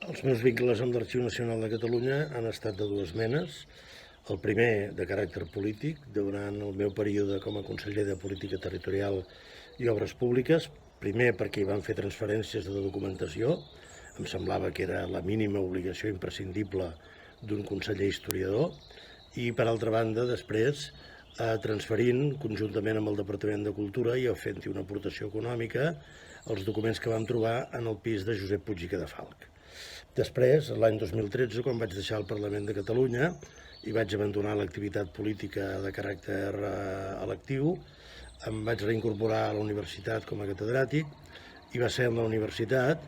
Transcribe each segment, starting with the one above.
Els meus vincles amb l'Arxiu Nacional de Catalunya han estat de dues menes. El primer, de caràcter polític, durant el meu període com a conseller de Política Territorial i Obres Públiques. Primer, perquè hi van fer transferències de documentació. Em semblava que era la mínima obligació imprescindible d'un conseller historiador. I, per altra banda, després, transferint, conjuntament amb el Departament de Cultura i fent-hi una aportació econòmica, els documents que vam trobar en el pis de Josep Puig i Cadafalch. Després, l'any 2013, quan vaig deixar el Parlament de Catalunya i vaig abandonar l'activitat política de caràcter electiu, em vaig reincorporar a la universitat com a catedràtic i va ser en la universitat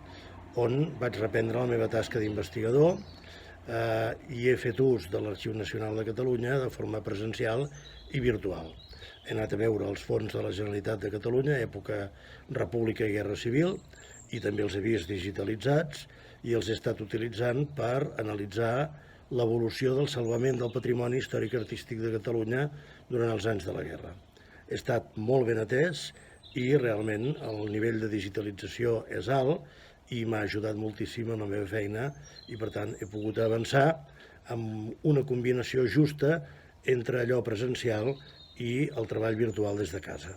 on vaig reprendre la meva tasca d'investigador i he fet ús de l'Arxiu Nacional de Catalunya de forma presencial i virtual. He anat a veure els fons de la Generalitat de Catalunya, època República i Guerra Civil, i també els he vist digitalitzats i els he estat utilitzant per analitzar l'evolució del salvament del patrimoni històric artístic de Catalunya durant els anys de la guerra. He estat molt ben atès i realment el nivell de digitalització és alt i m'ha ajudat moltíssim en la meva feina i per tant he pogut avançar amb una combinació justa entre allò presencial i el treball virtual des de casa.